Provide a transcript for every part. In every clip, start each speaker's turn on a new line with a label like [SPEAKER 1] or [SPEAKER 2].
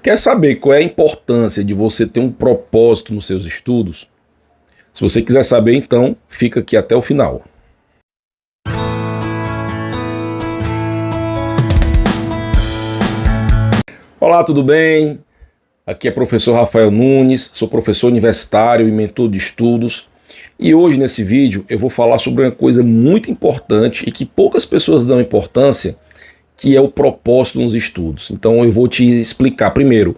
[SPEAKER 1] Quer saber qual é a importância de você ter um propósito nos seus estudos? Se você quiser saber, então fica aqui até o final. Olá, tudo bem? Aqui é o professor Rafael Nunes, sou professor universitário e mentor de estudos. E hoje nesse vídeo eu vou falar sobre uma coisa muito importante e que poucas pessoas dão importância, que é o propósito nos estudos. Então eu vou te explicar primeiro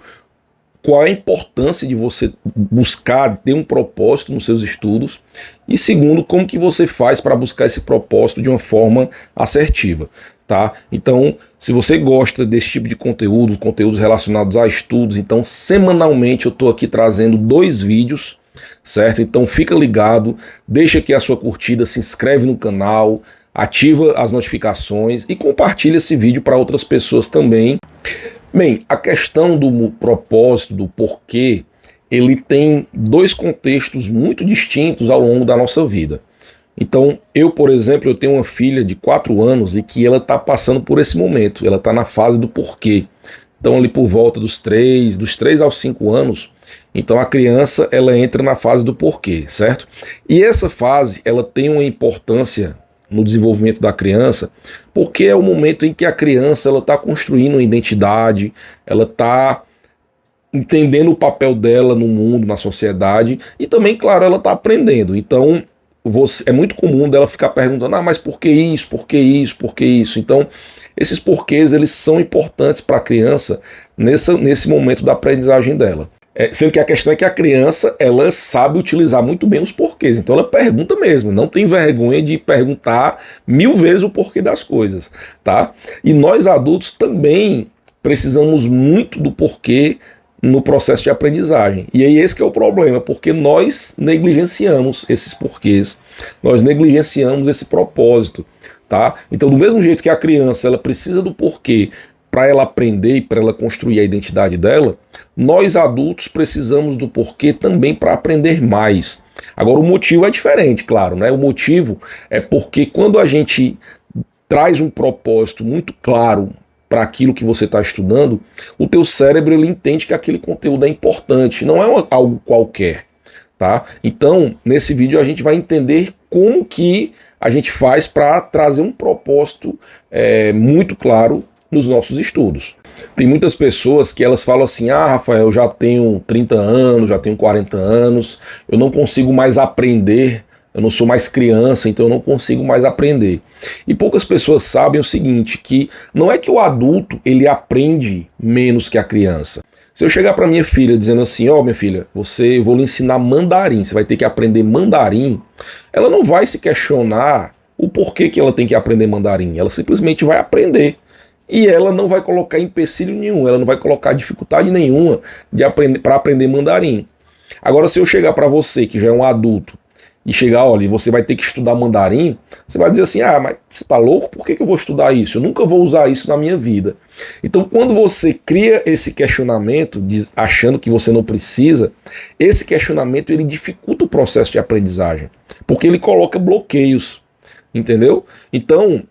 [SPEAKER 1] qual é a importância de você buscar ter um propósito nos seus estudos e segundo, como que você faz para buscar esse propósito de uma forma assertiva, tá? Então, se você gosta desse tipo de conteúdos relacionados a estudos, então semanalmente eu estou aqui trazendo 2 vídeos, certo? Então fica ligado, deixa aqui a sua curtida, se inscreve no canal, ativa as notificações e compartilha esse vídeo para outras pessoas também. Bem, a questão do propósito, do porquê, ele tem 2 contextos muito distintos ao longo da nossa vida. Então, eu, por exemplo, eu tenho uma filha de 4 anos e que ela está passando por esse momento, ela está na fase do porquê. Então, ali por volta dos 3 aos 5 anos, então a criança ela entra na fase do porquê, certo? E essa fase ela tem uma importância no desenvolvimento da criança, porque é o momento em que a criança ela está construindo uma identidade, ela está entendendo o papel dela no mundo, na sociedade, e também, claro, ela está aprendendo. Então, é muito comum dela ficar perguntando, mas por que isso, por que isso, por que isso? Então, esses porquês, eles são importantes para a criança nesse momento da aprendizagem dela. Sendo que a questão é que a criança, ela sabe utilizar muito bem os porquês, então ela pergunta mesmo, não tem vergonha de perguntar 1000 vezes o porquê das coisas, tá? E nós adultos também precisamos muito do porquê no processo de aprendizagem, e aí esse que é o problema, porque nós negligenciamos esses porquês, nós negligenciamos esse propósito, tá? Então do mesmo jeito que a criança, ela precisa do porquê para ela aprender e para ela construir a identidade dela, nós adultos precisamos do porquê também para aprender mais. Agora o motivo é diferente, claro, né? O motivo é porque quando a gente traz um propósito muito claro para aquilo que você está estudando, o teu cérebro ele entende que aquele conteúdo é importante, não é algo qualquer, tá? Então, nesse vídeo a gente vai entender como que a gente faz para trazer um propósito muito claro nos nossos estudos. Tem muitas pessoas que elas falam assim, Rafael, eu já tenho 30 anos, já tenho 40 anos, eu não consigo mais aprender, eu não sou mais criança, então eu não consigo mais aprender. E poucas pessoas sabem o seguinte, que não é que o adulto ele aprende menos que a criança. Se eu chegar para minha filha dizendo assim, minha filha, eu vou lhe ensinar mandarim, você vai ter que aprender mandarim, ela não vai se questionar o porquê que ela tem que aprender mandarim, ela simplesmente vai aprender. E ela não vai colocar empecilho nenhum, ela não vai colocar dificuldade nenhuma para aprender mandarim. Agora, se eu chegar para você, que já é um adulto, e chegar, olha, você vai ter que estudar mandarim, você vai dizer assim, mas você tá louco? Por que eu vou estudar isso? Eu nunca vou usar isso na minha vida. Então, quando você cria esse questionamento, achando que você não precisa, esse questionamento ele dificulta o processo de aprendizagem, porque ele coloca bloqueios, entendeu? Então,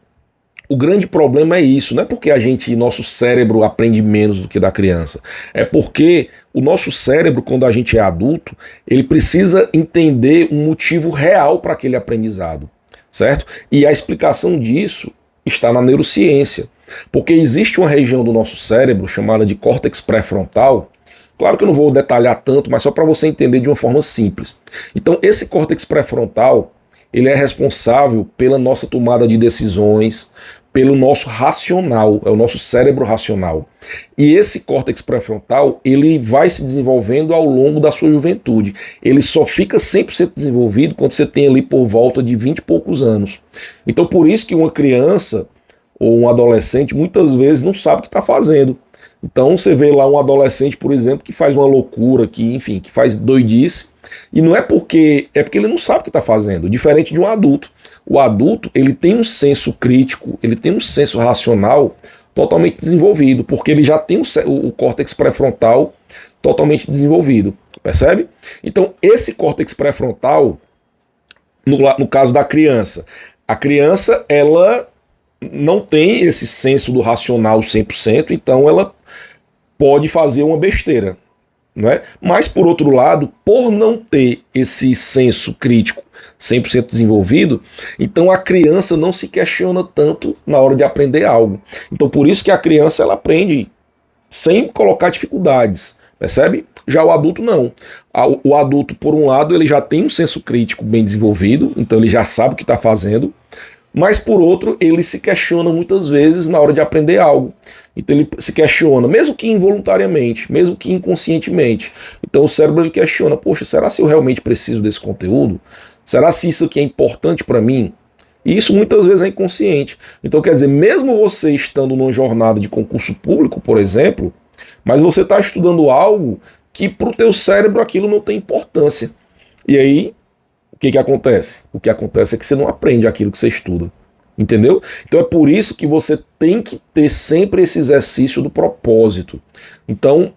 [SPEAKER 1] o grande problema é isso, não é porque nosso cérebro aprende menos do que da criança, é porque o nosso cérebro, quando a gente é adulto, ele precisa entender um motivo real para aquele aprendizado, certo? E a explicação disso está na neurociência, porque existe uma região do nosso cérebro chamada de córtex pré-frontal. Claro que eu não vou detalhar tanto, mas só para você entender de uma forma simples. Então, esse córtex pré-frontal, ele é responsável pela nossa tomada de decisões, pelo nosso racional, é o nosso cérebro racional. E esse córtex pré-frontal, ele vai se desenvolvendo ao longo da sua juventude. Ele só fica 100% desenvolvido quando você tem ali por volta de 20 e poucos anos. Então por isso que uma criança ou um adolescente muitas vezes não sabe o que está fazendo. Então você vê lá um adolescente, por exemplo, que faz uma loucura, que faz doidice, e não é porque ele não sabe o que está fazendo, diferente de um adulto. O adulto, ele tem um senso crítico, ele tem um senso racional totalmente desenvolvido, porque ele já tem o córtex pré-frontal totalmente desenvolvido, percebe? Então, esse córtex pré-frontal, no caso da criança, a criança, ela não tem esse senso do racional 100%, então ela pode fazer uma besteira, né? Mas, por outro lado, por não ter esse senso crítico 100% desenvolvido, então a criança não se questiona tanto na hora de aprender algo. Então, por isso que a criança ela aprende sem colocar dificuldades, percebe? Já o adulto não. O adulto, por um lado, ele já tem um senso crítico bem desenvolvido, então ele já sabe o que está fazendo, mas por outro, ele se questiona muitas vezes na hora de aprender algo. Então ele se questiona, mesmo que involuntariamente, mesmo que inconscientemente. Então o cérebro ele questiona, poxa, será se eu realmente preciso desse conteúdo? Será se isso aqui é importante para mim? E isso muitas vezes é inconsciente. Então quer dizer, mesmo você estando numa jornada de concurso público, por exemplo, mas você está estudando algo que para o teu cérebro aquilo não tem importância. E aí, o que acontece? O que acontece é que você não aprende aquilo que você estuda. Entendeu? Então é por isso que você tem que ter sempre esse exercício do propósito. Então,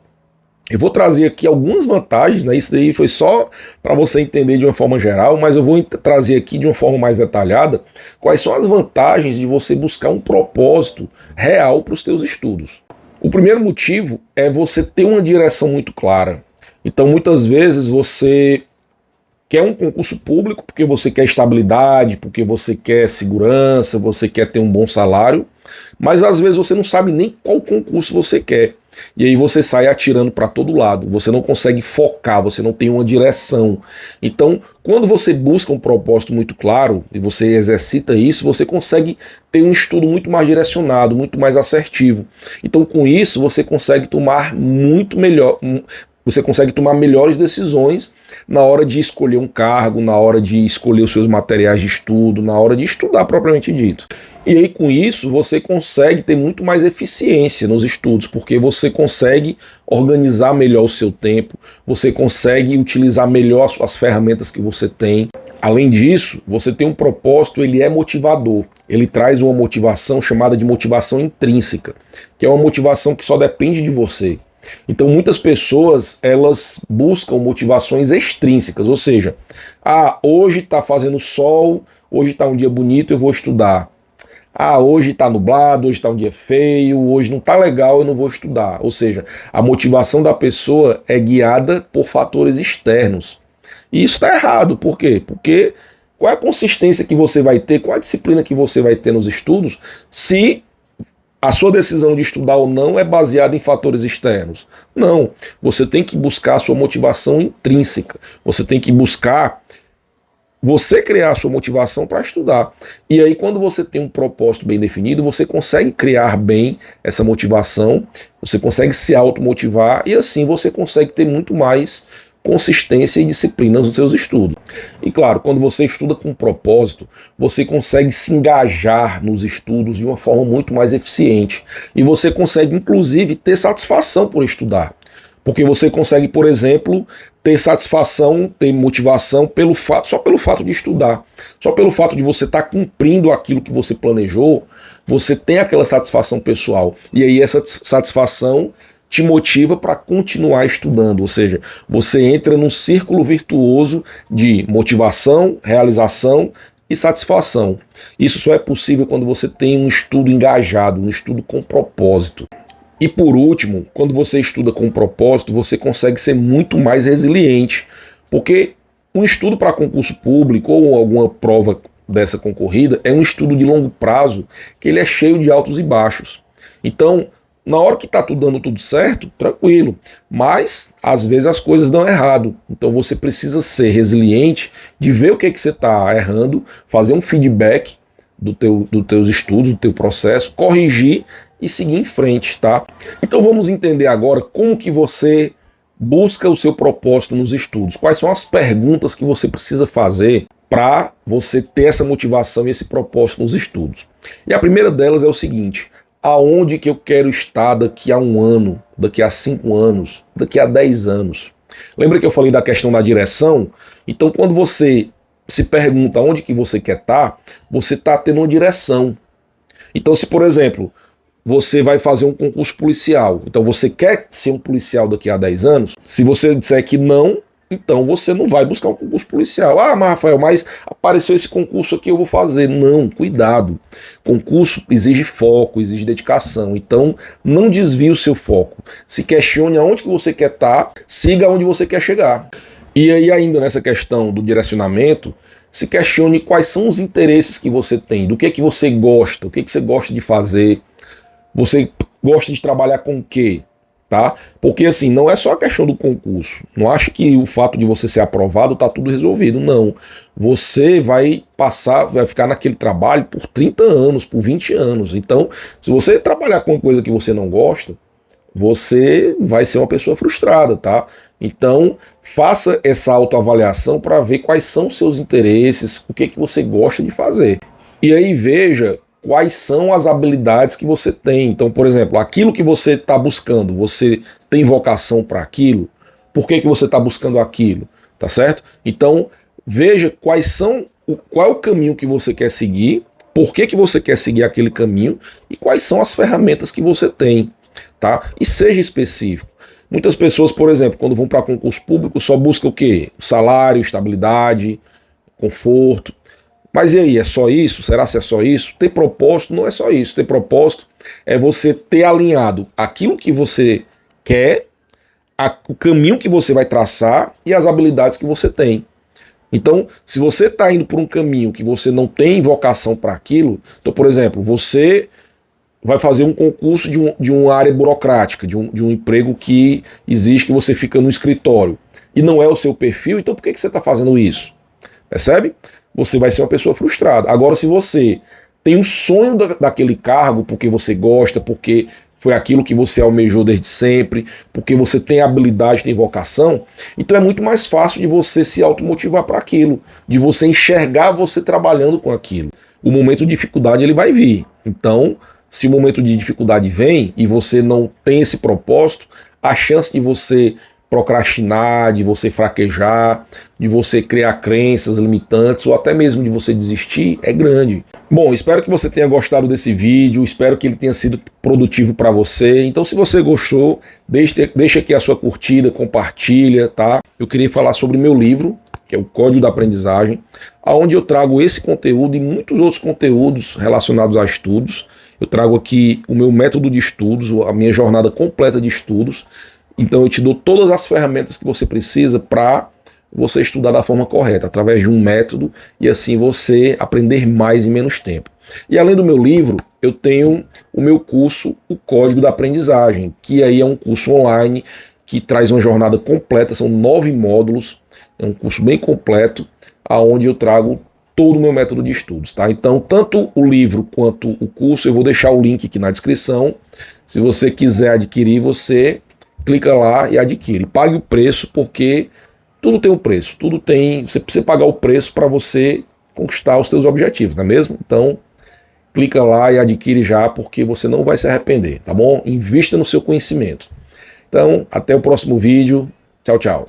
[SPEAKER 1] eu vou trazer aqui algumas vantagens, né? Isso daí foi só para você entender de uma forma geral, mas eu vou trazer aqui de uma forma mais detalhada quais são as vantagens de você buscar um propósito real para os teus estudos. O primeiro motivo é você ter uma direção muito clara. Então, muitas vezes você quer um concurso público porque você quer estabilidade, porque você quer segurança, você quer ter um bom salário, mas às vezes você não sabe nem qual concurso você quer. E aí você sai atirando para todo lado, você não consegue focar, você não tem uma direção. Então, quando você busca um propósito muito claro e você exercita isso, você consegue ter um estudo muito mais direcionado, muito mais assertivo. Então, com isso, você consegue tomar muito melhor, você consegue tomar melhores decisões na hora de escolher um cargo, na hora de escolher os seus materiais de estudo, na hora de estudar propriamente dito. E aí com isso você consegue ter muito mais eficiência nos estudos, porque você consegue organizar melhor o seu tempo, você consegue utilizar melhor as ferramentas que você tem. Além disso, você tem um propósito, ele é motivador. Ele traz uma motivação chamada de motivação intrínseca, que é uma motivação que só depende de você. Então muitas pessoas elas buscam motivações extrínsecas, ou seja, hoje está fazendo sol, hoje está um dia bonito, eu vou estudar. Hoje está nublado, hoje está um dia feio, hoje não está legal, eu não vou estudar. Ou seja, a motivação da pessoa é guiada por fatores externos. E isso está errado, por quê? Porque qual é a consistência que você vai ter, qual é a disciplina que você vai ter nos estudos se a sua decisão de estudar ou não é baseada em fatores externos? Não, você tem que buscar a sua motivação intrínseca, você tem que buscar você criar a sua motivação para estudar. E aí quando você tem um propósito bem definido, você consegue criar bem essa motivação, você consegue se automotivar e assim você consegue ter muito mais consistência e disciplina nos seus estudos. E claro, quando você estuda com propósito, você consegue se engajar nos estudos de uma forma muito mais eficiente. E você consegue, inclusive, ter satisfação por estudar. Porque você consegue, por exemplo, ter satisfação, ter motivação só pelo fato de estudar. Só pelo fato de você estar cumprindo aquilo que você planejou, você tem aquela satisfação pessoal. E aí essa satisfação te motiva para continuar estudando, ou seja, você entra num círculo virtuoso de motivação, realização e satisfação. Isso só é possível quando você tem um estudo engajado, um estudo com propósito. E por último, quando você estuda com propósito, você consegue ser muito mais resiliente, porque um estudo para concurso público ou alguma prova dessa concorrida é um estudo de longo prazo, que ele é cheio de altos e baixos. Então, na hora que está tudo dando tudo certo, tranquilo, mas às vezes as coisas dão errado. Então você precisa ser resiliente de ver o que você está errando, fazer um feedback dos teus estudos, do teu processo, corrigir e seguir em frente, tá? Então vamos entender agora como que você busca o seu propósito nos estudos. Quais são as perguntas que você precisa fazer para você ter essa motivação e esse propósito nos estudos. E a primeira delas é o seguinte: aonde que eu quero estar daqui a 1 ano, daqui a 5 anos, daqui a 10 anos? Lembra que eu falei da questão da direção? Então quando você se pergunta onde que você quer estar, você está tendo uma direção. Então se, por exemplo, você vai fazer um concurso policial, então você quer ser um policial daqui a 10 anos, se você disser que não, então você não vai buscar um concurso policial. Ah, mas Rafael, mas apareceu esse concurso aqui, eu vou fazer. Não, cuidado. Concurso exige foco, exige dedicação. Então, não desvie o seu foco. Se questione aonde que você quer estar, siga onde você quer chegar. E aí, ainda nessa questão do direcionamento, se questione quais são os interesses que você tem, do que você gosta, o que você gosta de fazer, você gosta de trabalhar com o quê? Tá? Porque assim, não é só a questão do concurso. Não acha que o fato de você ser aprovado tá tudo resolvido. Não. Você vai ficar naquele trabalho por 30 anos, por 20 anos. Então, se você trabalhar com uma coisa que você não gosta, você vai ser uma pessoa frustrada, tá? Então, faça essa autoavaliação para ver quais são os seus interesses, o que você gosta de fazer. E aí veja quais são as habilidades que você tem. Então, por exemplo, aquilo que você está buscando, você tem vocação para aquilo? Por que você está buscando aquilo? Tá certo? Então, veja qual é o caminho que você quer seguir, por que você quer seguir aquele caminho e quais são as ferramentas que você tem. Tá? E seja específico. Muitas pessoas, por exemplo, quando vão para concurso público, só buscam o quê? Salário, estabilidade, conforto. Mas e aí, é só isso? Será que é só isso? Ter propósito não é só isso. Ter propósito é você ter alinhado aquilo que você quer, o caminho que você vai traçar e as habilidades que você tem. Então, se você está indo por um caminho que você não tem vocação para aquilo, então, por exemplo, você vai fazer um concurso de uma área burocrática, de um emprego que exige que você fica no escritório, e não é o seu perfil, então por que você está fazendo isso? Percebe? Você vai ser uma pessoa frustrada. Agora, se você tem um sonho daquele cargo, porque você gosta, porque foi aquilo que você almejou desde sempre, porque você tem habilidade, tem vocação, então é muito mais fácil de você se automotivar para aquilo, de você enxergar você trabalhando com aquilo. O momento de dificuldade ele vai vir. Então, se o momento de dificuldade vem e você não tem esse propósito, a chance de você procrastinar, de você fraquejar, de você criar crenças limitantes ou até mesmo de você desistir é grande. Bom, espero que você tenha gostado desse vídeo, espero que ele tenha sido produtivo para você. Então, se você gostou, deixa aqui a sua curtida, compartilha, tá? Eu queria falar sobre meu livro, que é o Código da Aprendizagem, onde eu trago esse conteúdo e muitos outros conteúdos relacionados a estudos. Eu trago aqui o meu método de estudos, a minha jornada completa de estudos. Então eu te dou todas as ferramentas que você precisa para você estudar da forma correta, através de um método, e assim você aprender mais em menos tempo. E além do meu livro, eu tenho o meu curso, o Código da Aprendizagem, que aí é um curso online que traz uma jornada completa, são 9 módulos, é um curso bem completo, onde eu trago todo o meu método de estudos, tá? Então, tanto o livro quanto o curso, eu vou deixar o link aqui na descrição. Se você quiser adquirir, você clica lá e adquire. Pague o preço, porque tudo tem um preço, tudo tem, você precisa pagar o preço para você conquistar os seus objetivos, não é mesmo? Então, clica lá e adquire já, porque você não vai se arrepender, tá bom? Invista no seu conhecimento. Então, até o próximo vídeo. Tchau, tchau.